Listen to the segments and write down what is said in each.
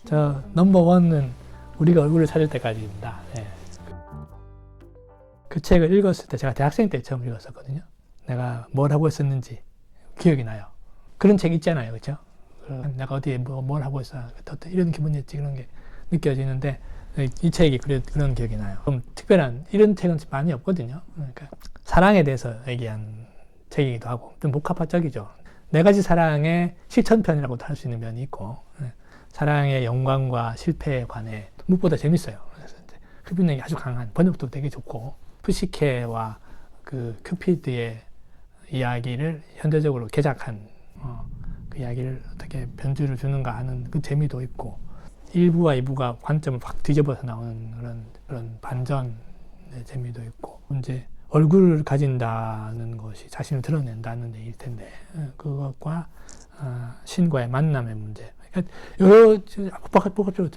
저 넘버 원은 우리가 얼굴을 찾을 때까지입니다. 네. 그 책을 읽었을 때 제가 대학생 때 처음 읽었었거든요. 내가 뭘 하고 있었는지 기억이 나요. 그런 책 있잖아요, 그렇죠? 내가 어디에 뭘 하고 있어, 이런 기분이었지, 그런 게 느껴지는데 이 책이 그런 기억이 나요. 좀 특별한 이런 책은 많이 없거든요. 그러니까 사랑에 대해서 얘기한 책이기도 하고 좀 복합적이죠. 네 가지 사랑의 실천편이라고도 할 수 있는 면이 있고, 사랑의 영광과 실패에 관해 무엇보다 재밌어요. 그래서 이제 흡입력이 아주 강한, 번역도 되게 좋고, 푸시케와 그 큐피드의 이야기를 현대적으로 개작한 그 이야기를 어떻게 변주를 주는가 하는 그 재미도 있고, 1부와 2부가 관점을 확 뒤집어서 나오는 그런 반전의 재미도 있고, 이제 얼굴을 가진다는 것이 자신을 드러낸다는 얘기일 텐데, 그것과 신과의 만남의 문제. 그러니까 여러 복합적으로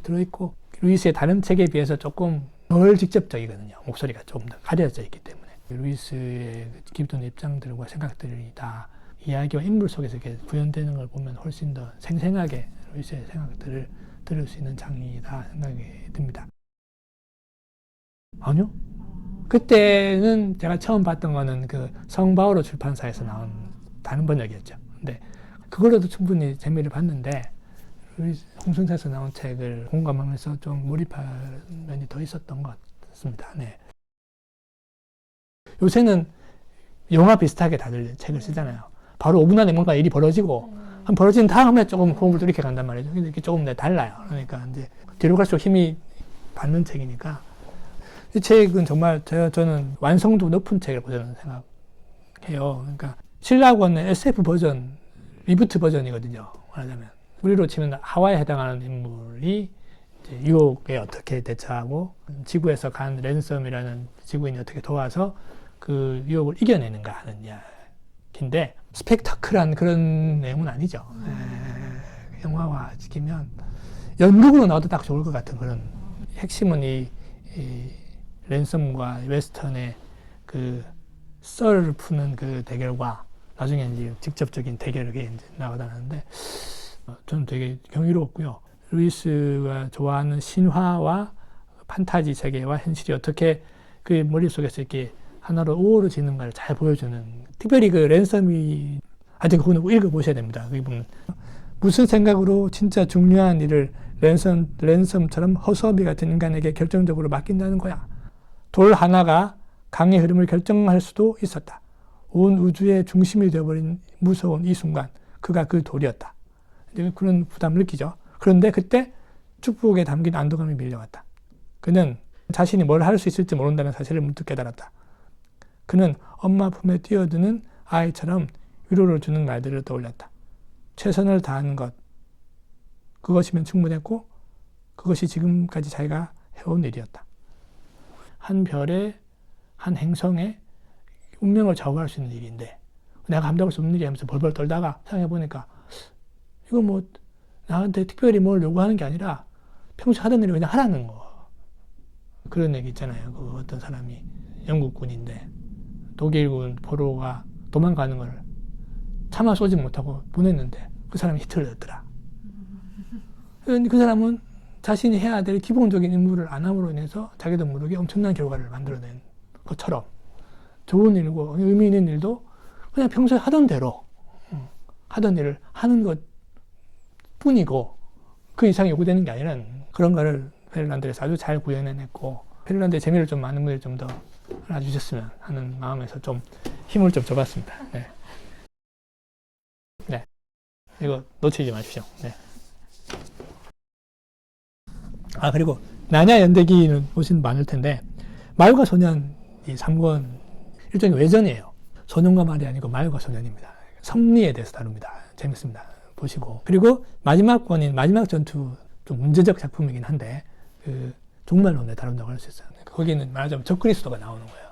들어있고, 루이스의 다른 책에 비해서 조금 덜 직접적이거든요. 목소리가 조금 더 가려져 있기 때문에. 루이스의 깊은 입장들과 생각들이 다 이야기와 인물 속에서 이렇게 구현되는 걸 보면 훨씬 더 생생하게 루이스의 생각들을 들을 수 있는 장이다 생각이 듭니다. 아니요. 그때는 제가 처음 봤던 거는 그 성바오로 출판사에서 나온 다른 번역이었죠. 근데 그걸로도 충분히 재미를 봤는데 홍순사에서 나온 책을 공감하면서 좀 몰입할 면이 더 있었던 것 같습니다. 네. 요새는 영화 비슷하게 다들 책을 쓰잖아요. 바로 5분 안에 뭔가 일이 벌어지고 한 벌어진 다음에 조금 호흡을 돌이켜 간단 말이죠. 근데 이게 조금 달라요. 그러니까 이제 뒤로 갈수록 힘이 받는 책이니까 이 책은 정말 저는 완성도 높은 책이라고 저는 생각해요. 그러니까 신라권의 SF 버전, 리부트 버전이거든요. 말하자면 우리로 치면 하와이에 해당하는 인물이 이제 유혹에 어떻게 대처하고 지구에서 간 랜섬이라는 지구인이 어떻게 도와서 그 유혹을 이겨내는가 하는 이야기인데 스펙타클한 그런 내용은 아니죠. 영화화 시키면 연극으로 나와도 딱 좋을 것 같은 그런 핵심은 이 랜섬과 웨스턴의 그 썰을 푸는 그 대결과 나중에 이제 직접적인 대결이 이제 나오다는데 저는 되게 경이로웠고요. 루이스가 좋아하는 신화와 판타지 세계와 현실이 어떻게 그 머릿속에서 이렇게 하나로 우월해지는가를 잘 보여주는, 특별히 그 랜섬이 아직 그거는 읽어보셔야 됩니다. 그게 보면 무슨 생각으로 진짜 중요한 일을 랜섬처럼 허수아비 같은 인간에게 결정적으로 맡긴다는 거야. 돌 하나가 강의 흐름을 결정할 수도 있었다. 온 우주의 중심이 되어버린 무서운 이 순간, 그가 그 돌이었다. 그런 부담을 느끼죠. 그런데 그때 축복에 담긴 안도감이 밀려왔다. 그는 자신이 뭘 할 수 있을지 모른다는 사실을 문득 깨달았다. 그는 엄마 품에 뛰어드는 아이처럼 위로를 주는 말들을 떠올렸다. 최선을 다하는 것, 그것이면 충분했고 그것이 지금까지 자기가 해온 일이었다. 한 별의 한 행성의 운명을 좌우할 수 있는 일인데 내가 감당할 수 없는 일이 하면서 벌벌 떨다가 생각해보니까 이거 뭐 나한테 특별히 뭘 요구하는 게 아니라 평소 하던 일을 그냥 하라는 거. 그런 얘기 있잖아요. 그 어떤 사람이 영국군인데 독일군 포로가 도망가는 걸 차마 쏘지 못하고 보냈는데 그 사람이 히틀러였더라. 그 사람은 자신이 해야 될 기본적인 임무를 안 함으로 인해서 자기도 모르게 엄청난 결과를 만들어낸 것처럼 좋은 일이고 의미 있는 일도 그냥 평소에 하던 대로 하던 일을 하는 것 뿐이고 그 이상이 요구되는 게 아니라는 그런 거를 핀란드에서 아주 잘 구현해냈고 핀란드의 재미를 좀 많은 분들이 좀 더 알아주셨으면 하는 마음에서 좀 힘을 좀 줘봤습니다. 네. 네. 이거 놓치지 마십시오. 네. 아, 그리고 나냐 연대기는 보신 많을 텐데 말과 소년 이 3권 일종의 외전이에요. 소년과 말이 아니고 말과 소년입니다. 섭리에 대해서 다룹니다. 재밌습니다. 보시고. 그리고 마지막 권인 마지막 전투 좀 문제적 작품이긴 한데 그 종말론에 다룬다고 할 수 있어요. 거기는 말하자면 적그리스도가 나오는 거예요.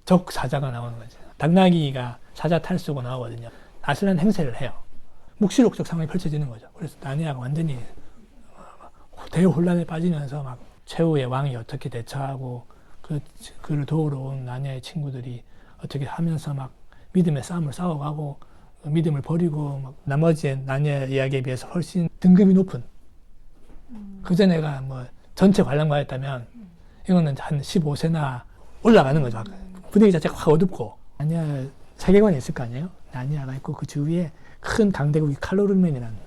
적 사자가 나오는 거죠. 당나귀가 사자 탈수고 나오거든요. 아슬한 행세를 해요. 묵시록적 상황이 펼쳐지는 거죠. 그래서 나니아가 완전히 대혼란에 빠지면서 막 최후의 왕이 어떻게 대처하고 그를 도우러 온 나니아의 친구들이 어떻게 하면서 막 믿음의 싸움을 싸워가고 믿음을 버리고 막 나머지 나니아 이야기에 비해서 훨씬 등급이 높은 그전 애가 뭐 전체 관람가였다면 이거는 한 15세나 올라가는 거죠. 분위기 자체가 확 어둡고 나니아 세계관이 있을 거 아니에요. 나니아가 있고 그 주위에 큰 강대국이 칼로르멘이라는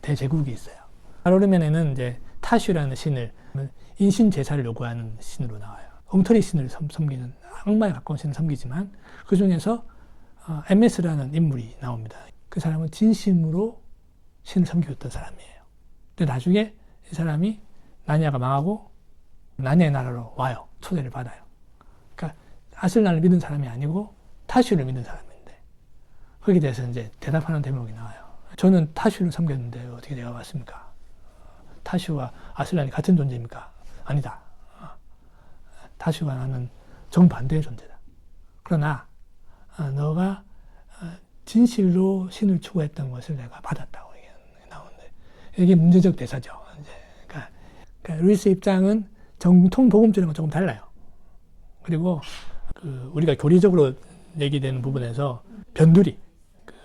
대제국이 있어요. 칼로르멘에는 이제 타슈라는 신을 인신 제사를 요구하는 신으로 나와요. 엉터리 신을 섬기는 악마에 가까운 신을 섬기지만 그 중에서 에메스라는 인물이 나옵니다. 그 사람은 진심으로 신을 섬기었던 사람이에요. 근데 나중에 이 사람이 나니아가 망하고 나니아의 나라로 와요. 초대를 받아요. 그러니까 아슬란을 믿은 사람이 아니고 타슈를 믿는 사람인데 거기에 대해서 이제 대답하는 대목이 나와요. 저는 타슈를 섬겼는데 어떻게 내가 왔습니까? 타슈와 아슬란이 같은 존재입니까? 아니다. 타슈와 나는 정반대의 존재다. 그러나 너가 진실로 신을 추구했던 것을 내가 받았다고 나오는데 이게 문제적 대사죠. 이제 그러니까 루이스 입장은 정통 복음주의랑은 조금 달라요. 그리고 우리가 교리적으로 얘기되는 부분에서 변두리,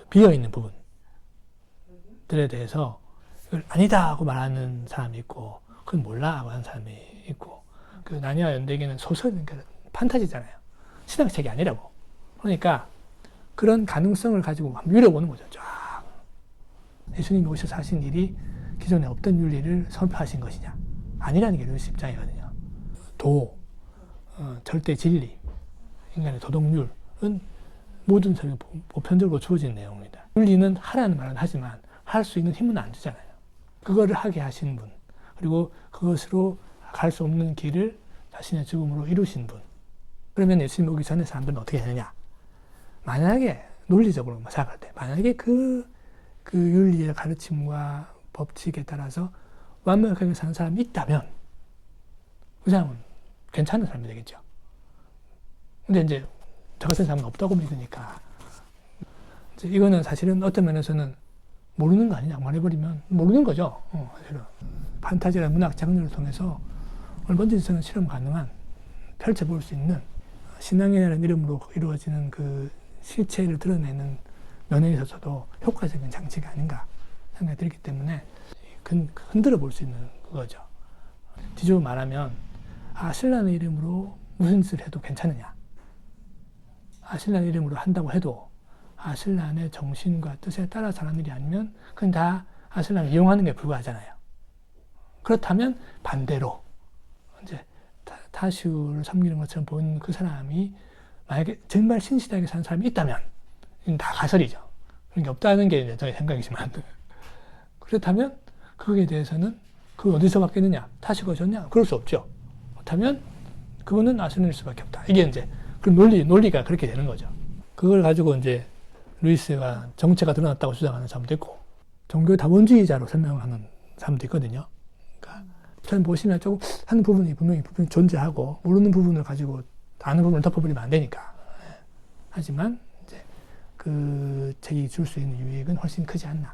비어 있는 부분들에 대해서 이걸 아니다 하고 말하는 사람이 있고 그건 몰라 하고 하는 사람이 있고 그 나니아 연대기는 소설, 그러니까 판타지잖아요. 신학책이 아니라고. 그러니까 그런 가능성을 가지고 한번 밀어보는 거죠. 쫙. 예수님이 오셔서 하신 일이 기존에 없던 윤리를 선포하신 것이냐. 아니라는 게 루이스 입장이거든요. 절대 진리, 인간의 도덕률은 모든 사람이 보편적으로 주어진 내용입니다. 윤리는 하라는 말은 하지만 할 수 있는 힘은 안 주잖아요. 그거를 하게 하신 분, 그리고 그것으로 갈 수 없는 길을 자신의 죽음으로 이루신 분. 그러면 예수님 오기 전에 사람들은 어떻게 되느냐? 만약에 논리적으로 생각할 때, 만약에 그 윤리의 가르침과 법칙에 따라서 완벽하게 사는 사람이 있다면 그 사람은 괜찮은 사람이 되겠죠. 근데 이제 저 같은 사람은 없다고 믿으니까 이제 이거는 사실은 어떤 면에서는 모르는 거 아니냐 말해버리면 모르는 거죠. 사실은 판타지라는 문학 장르를 통해서 얼마든지 실험 가능한 펼쳐볼 수 있는 신앙이라는 이름으로 이루어지는 그 실체를 드러내는 면에 있어서도 효과적인 장치가 아닌가 생각이 들기 때문에 흔들어 볼 수 있는 그거죠. 뒤집어 말하면 아슬란의 이름으로 무슨 짓을 해도 괜찮으냐? 아슬란의 이름으로 한다고 해도 아슬란의 정신과 뜻에 따라서 하는 일이 아니면 그건 다 아슬란을 이용하는 게 불과하잖아요. 그렇다면 반대로 이제 타슈를 섬기는 것처럼 보이는 그 사람이 만약에 정말 신실하게 사는 사람이 있다면 이건 다 가설이죠. 그런 게 없다는 게 저의 생각이지만 그렇다면 그거에 대해서는 그거 어디서 받겠느냐? 타슈가 줬냐? 그럴 수 없죠. 그렇다면 그거는 아슬란일 수밖에 없다. 이게 이제 그 논리가 그렇게 되는 거죠. 그걸 가지고 이제 루이스가 정체가 드러났다고 주장하는 사람도 있고 종교 다원주의자로 설명하는 사람도 있거든요. 그러니까 전 보시면 조금 하는 부분이 분명히 존재하고 모르는 부분을 가지고 아는 부분을 덮어버리면 안 되니까. 하지만 이제 그 책이 줄 수 있는 유익은 훨씬 크지 않나.